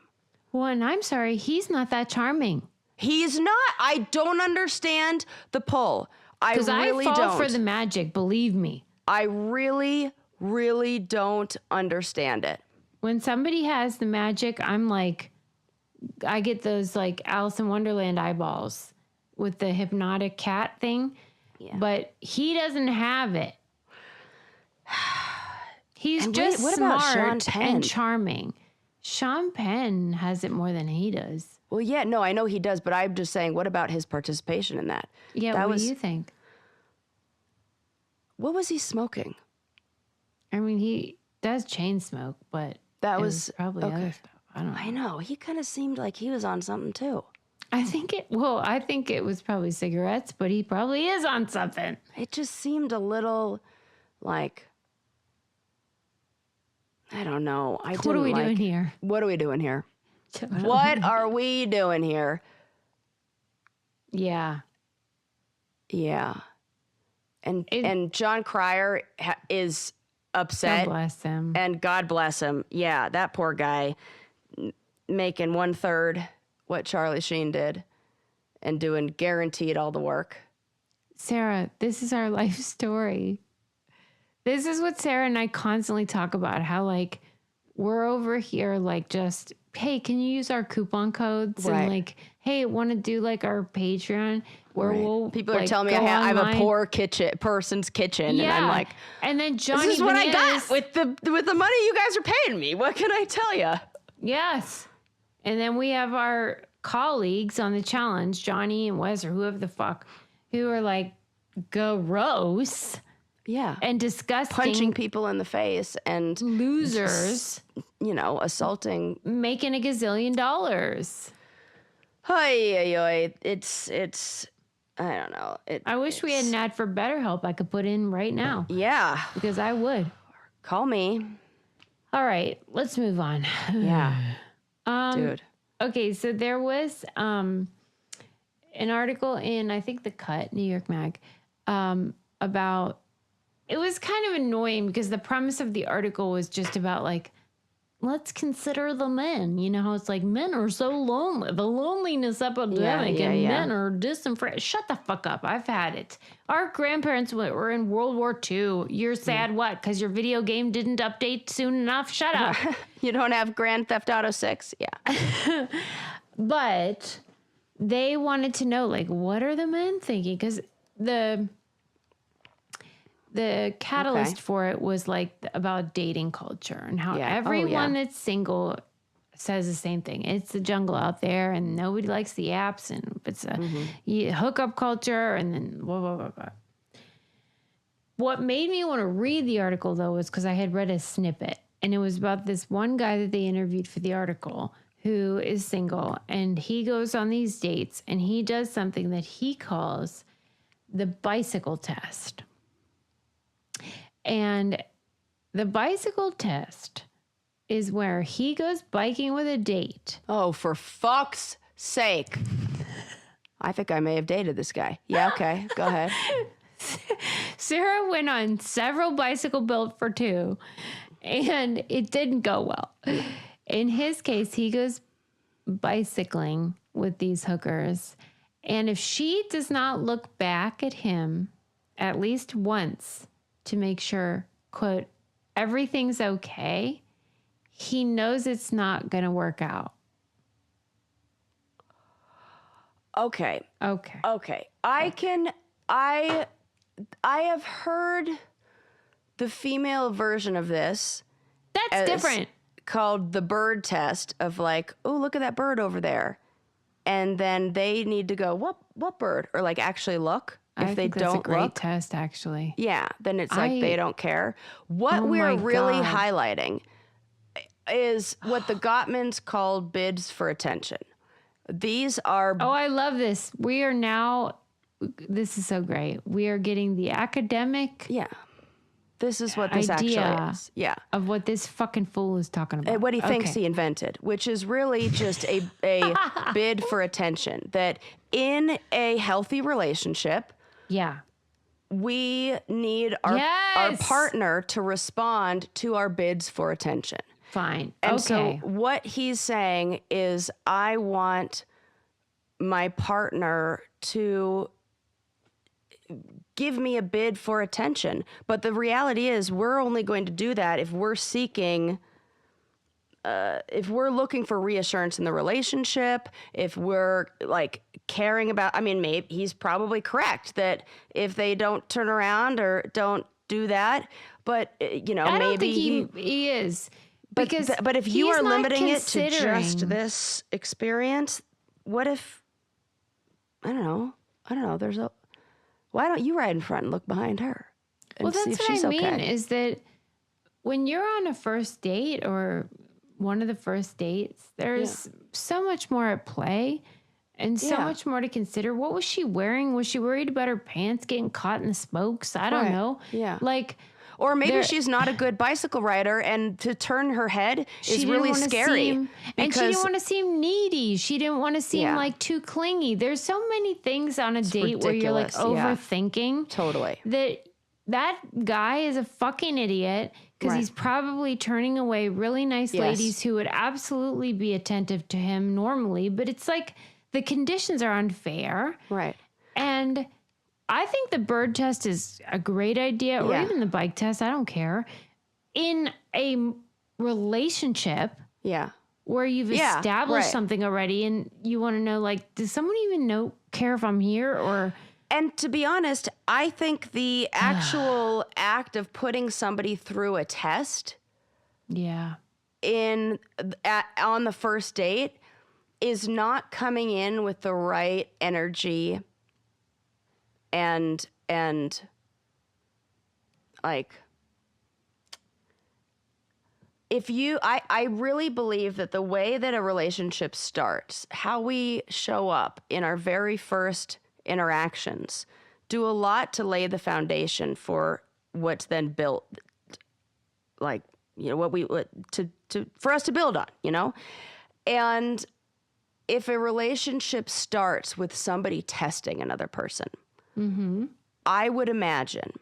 Well, and I'm sorry, he's not that charming. He's not. I don't understand the pull. I really don't. Because I fall for the magic, believe me. I really, really don't understand it. When somebody has the magic, I'm like, I get those like Alice in Wonderland eyeballs with the hypnotic cat thing. Yeah. But he doesn't have it. He's just smart and charming. Sean Penn has it more than he does. Well, yeah, no, I know he does, but I'm just saying, what about his participation in that? Yeah, what do you think? What was he smoking? I mean, he does chain smoke, but that was probably other stuff. I know. He kind of seemed like he was on something too. I think it was probably cigarettes, but he probably is on something. It just seemed a little like I don't know. What are we doing here? What are we doing here? Totally. What are we doing here? Yeah. Yeah. And John Cryer is upset. God bless him. And God bless him. Yeah, that poor guy making 1/3 what Charlie Sheen did and doing guaranteed all the work. Sarah, this is our life story. This is what Sarah and I constantly talk about, how like we're over here like just, hey, can you use our coupon codes? Right. And like, hey, want to do like our Patreon where we'll People are like, telling me I have a poor person's kitchen. Yeah. And I'm like, and then Johnny this is what I Bananas, got with the money you guys are paying me. What can I tell you? Yes. And then we have our colleagues on the challenge, Johnny and Wes or whoever the fuck, who are like gross. Yeah. And disgusting. Punching people in the face and losers. Assaulting. Making $1 gazillion. It's I don't know. I wish we had an ad for BetterHelp I could put in right now. Yeah. Because I would. Call me. All right, let's move on. Yeah. Dude. Okay, so there was an article in, I think, The Cut, New York Mag, about, it was kind of annoying because the premise of the article was just about like, let's consider the men. You know how it's like men are so lonely, the loneliness epidemic, and men are disenfranchised. Shut the fuck up. I've had it. Our grandparents were in World War II. You're sad what? Because your video game didn't update soon enough? Shut up. You don't have Grand Theft Auto 6? Yeah. But they wanted to know, like, what are the men thinking? Because the catalyst for it was like about dating culture and how everyone that's single says the same thing. It's the jungle out there and nobody likes the apps and it's a hookup culture and then blah, blah, blah, blah. What made me want to read the article though was because I had read a snippet and it was about this one guy that they interviewed for the article who is single and he goes on these dates and he does something that he calls the bicycle test. And the bicycle test is where he goes biking with a date. Oh, for fuck's sake. I think I may have dated this guy. Yeah, okay. Go ahead. Sarah went on several bicycle built for two, and it didn't go well. In his case, he goes bicycling with these hookers, and if she does not look back at him at least once to make sure, quote, everything's okay, he knows it's not going to work out. Okay. I have heard the female version of this. That's different. Called the bird test of like, oh, look at that bird over there. And then they need to go, what bird? Or like actually look. If they don't that's a great look, test, actually. Yeah, then it's like they don't care. What we're really highlighting is what the Gottmans called bids for attention. These are... Oh, I love this. We are now... This is so great. We are getting the academic... Yeah. This is what this actually is. Yeah. Of what this fucking fool is talking about. What he thinks he invented, which is really just a bid for attention. That in a healthy relationship... Yeah. We need our partner to respond to our bids for attention. Fine. And so what he's saying is, I want my partner to give me a bid for attention. But the reality is we're only going to do that if we're seeking... if we're looking for reassurance in the relationship, if we're like caring about, I mean, maybe he's probably correct that if they don't turn around or don't do that, but I don't think he is. But if you are limiting it to just this experience, what if, I don't know, why don't you ride in front and look behind her? And well, see that's if what she's I mean okay. is that when you're on a first date or one of the first dates, there's so much more at play and so much more to consider. What was she wearing? Was she worried about her pants getting caught in the spokes? I don't know. Yeah. Like, Or maybe There- she's not a good bicycle rider, and to turn her head is didn't really wanna scary. and she didn't want to seem needy. She didn't want to seem Yeah. like too clingy. There's so many things on a date where you're like ridiculous, yeah. overthinking. Totally. That guy is a fucking idiot because Right. he's probably turning away really nice Yes. ladies who would absolutely be attentive to him normally. But it's like the conditions are unfair. Right. And I think the bird test is a great idea, or Yeah. even the bike test. I don't care. In a relationship Yeah. where you've Yeah, established right. something already, and you want to know, like, does someone even care if I'm here? Or And to be honest, I think the actual act of putting somebody through a test yeah, on the first date is not coming in with the right energy and like, I really believe that the way that a relationship starts, how we show up in our very first interactions, do a lot to lay the foundation for what's then built, like, you know, for us to build on, you know? And if a relationship starts with somebody testing another person, I would imagine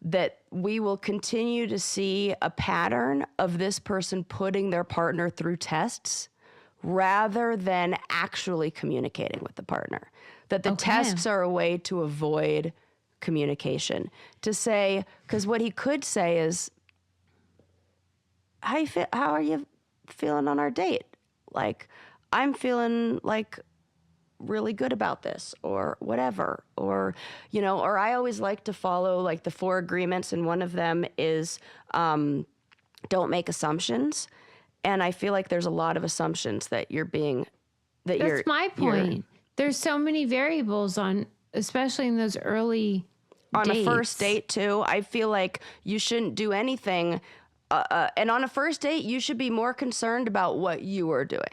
that we will continue to see a pattern of this person putting their partner through tests rather than actually communicating with the partner. That the tests are a way to avoid communication. To say, because what he could say is, how are you feeling on our date? Like, I'm feeling like really good about this, or whatever, or, you know, or I always like to follow like the 4 agreements, and one of them is don't make assumptions. And I feel like there's a lot of assumptions that that's my point. There's so many variables especially in those early on dates. a first date too. I feel like you shouldn't do anything. And on a first date, you should be more concerned about what you are doing.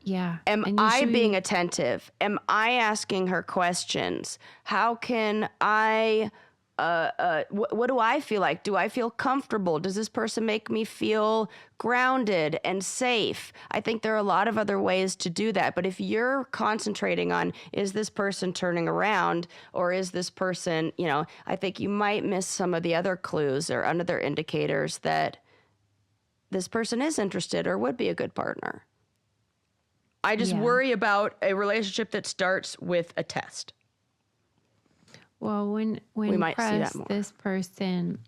Yeah. Am I being attentive? Am I asking her questions? How can I, what do I feel like? Do I feel comfortable? Does this person make me feel grounded and safe? I think there are a lot of other ways to do that. But if you're concentrating on, is this person turning around, or is this person, you know, I think you might miss some of the other clues or other indicators that this person is interested or would be a good partner. I just worry about a relationship that starts with a test. Well, when we might see that pressed, more. this person,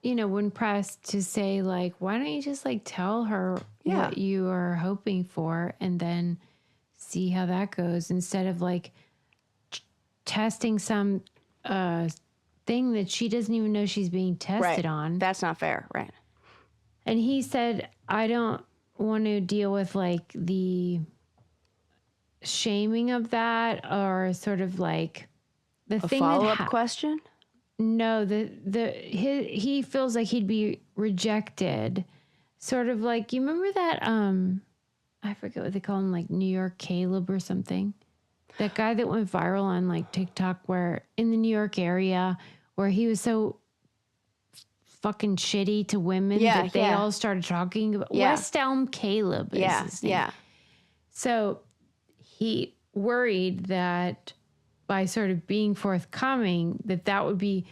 you know, when pressed to say, like, why don't you just like tell her what you are hoping for, and then see how that goes, instead of like testing some thing that she doesn't even know she's being tested on. That's not fair, right? And he said, I don't want to deal with like the shaming of that, or sort of like the A thing follow-up question? No, he feels like he'd be rejected. Sort of like, you remember that I forget what they call him, like New York Caleb or something. That guy that went viral on like TikTok, where in the New York area, where he was so fucking shitty to women that they all started talking about. West Elm Caleb is his name. Yeah. So he worried that by sort of being forthcoming, that would be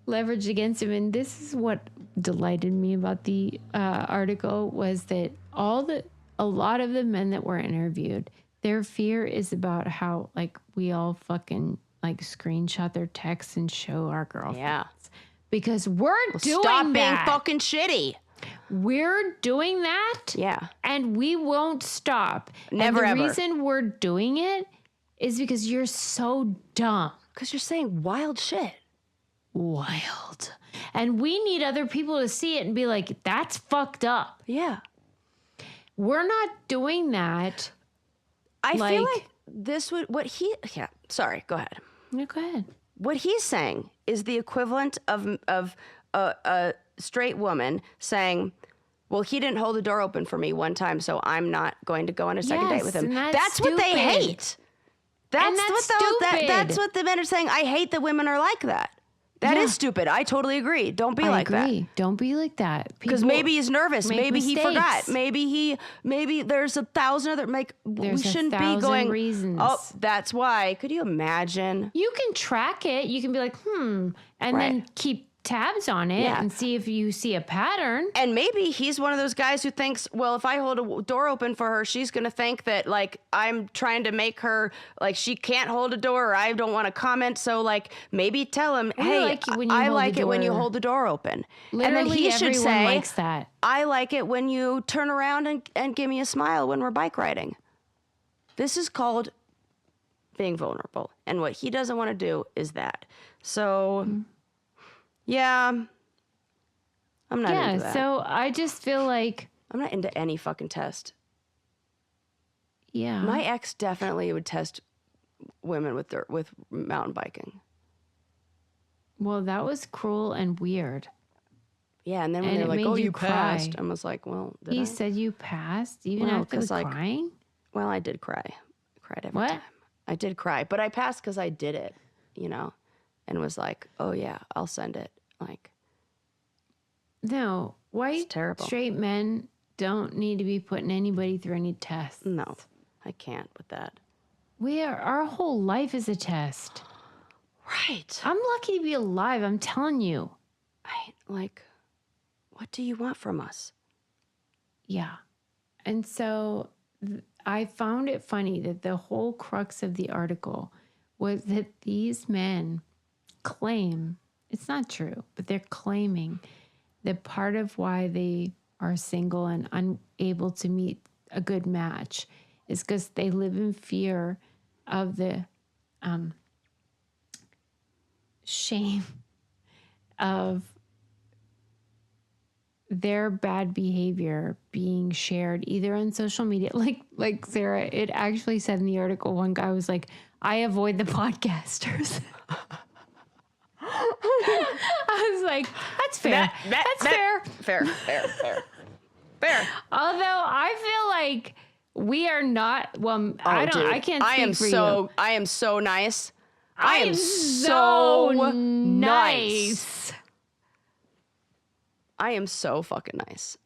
leveraged against him. And this is what delighted me about the article, was that a lot of the men that were interviewed, their fear is about how like we all fucking like screenshot their texts and show our girlfriends. Yeah. Because we're doing Stop being that. fucking shitty. We're doing that. Yeah. And we won't stop. Never, and the ever. reason we're doing it is because you're so dumb. Because you're saying wild shit. Wild. And we need other people to see it and be like, that's fucked up. Yeah. We're not doing that. I feel like this would, sorry, go ahead. No, go ahead. What he's saying is the equivalent of a straight woman saying, well, he didn't hold the door open for me one time, so I'm not going to go on a second date with him. And That's what they stupid. hate. that's stupid. That's what the men are saying. I hate that women are like that. That is stupid. I totally agree. Don't be like that. Don't be like that. Because maybe he's nervous. Maybe mistakes. he forgot. Maybe there's 1,000 other, we shouldn't be going, reasons. oh, that's why. Could you imagine? You can track it. You can be like, and then keep tabs on it and see if you see a pattern. And maybe he's one of those guys who thinks, well, if I hold a door open for her, she's going to think that like I'm trying to make her like she can't hold a door or I don't want to comment. So like maybe tell him, hey, I like it when you hold the door open. Literally, and then he should say, likes that. I like it when you turn around and give me a smile when we're bike riding. This is called being vulnerable. And what he doesn't want to do is that. So... yeah, I'm not into that. So I just feel like... I'm not into any fucking test. Yeah. My ex definitely would test women with mountain biking. Well, that was cruel and weird. Yeah, and then when they're like, oh, you passed. I was like, well, did I? He said you passed even after crying? Well, I did cry. I cried every time. I did cry, but I passed because I did it, and was like, oh, yeah, I'll send it. Like, no, white terrible. Straight men don't need to be putting anybody through any tests. No, I can't with that. Our whole life is a test. Right. I'm lucky to be alive, I'm telling you. What do you want from us? Yeah. And so I found it funny that the whole crux of the article was that these men claim, it's not true, but they're claiming that part of why they are single and unable to meet a good match is because they live in fear of the shame of their bad behavior being shared either on social media. Like Sarah, it actually said in the article, one guy was like, I avoid the podcasters. I was like, that's fair. That's fair. Fair. Although I feel like we are not, well, I can't speak for you. I am so nice. I am so nice. I am so fucking nice.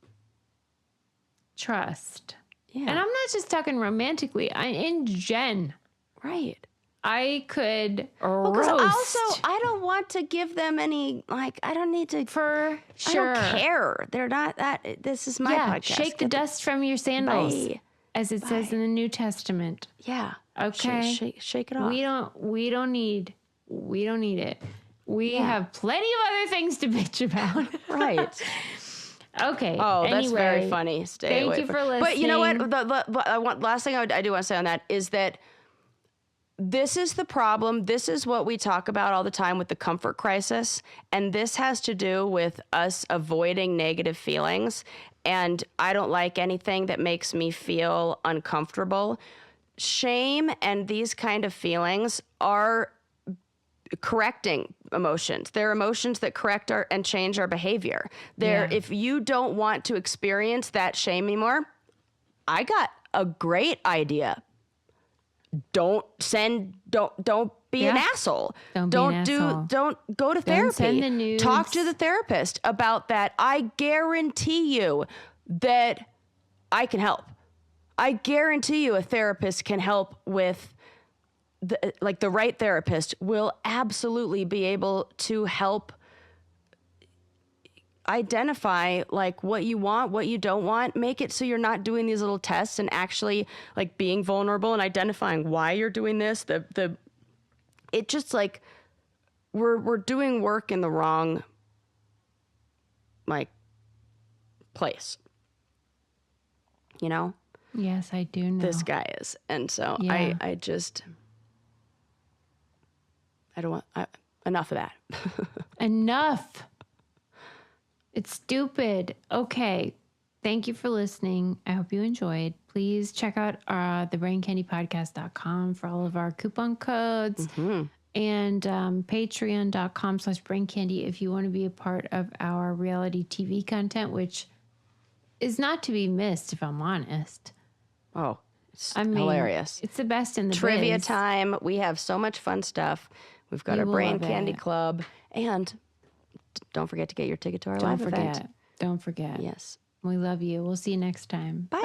Trust. Yeah. And I'm not just talking romantically. In gen. Right. I could because roast. Also, I don't want to give them any, I don't need to. For sure. I don't care. They're not that. This is my podcast. Shake the dust from your sandals. Bye. As it says in the New Testament. Yeah. Okay. Shake it off. We don't need it. We have plenty of other things to bitch about. Right. Okay. Oh, anyway, that's very funny. Stay away. Thank you for listening. But you know what? Last thing I do want to say on that is that this is the problem. This is what we talk about all the time with the comfort crisis. And this has to do with us avoiding negative feelings. And I don't like anything that makes me feel uncomfortable. Shame and these kind of feelings are correcting emotions. They're emotions that correct and change our behavior. If you don't want to experience that shame anymore, I got a great idea. Don't be an asshole. Don't go to therapy. Send the nudes. Talk to the therapist about that. I guarantee you that I can help. I guarantee you a therapist can help with the right therapist will absolutely be able to help identify what you want, what you don't want, make it so you're not doing these little tests and actually being vulnerable and identifying why you're doing this. It just we're doing work in the wrong place. You know? Yes, I do know. This guy is. And so I don't want enough of that. Enough. It's stupid. Okay. Thank you for listening. I hope you enjoyed. Please check out thebraincandypodcast.com for all of our coupon codes and patreon.com/braincandy if you want to be a part of our reality TV content, which is not to be missed, if I'm honest. Oh, It's I mean, hilarious. It's the best in the Trivia biz. time. We have so much fun stuff. We've got You our will Brain love Candy it. Club. And don't forget to get your ticket to our Don't live forget. event. Don't forget. Yes. We love you. We'll see you next time. Bye.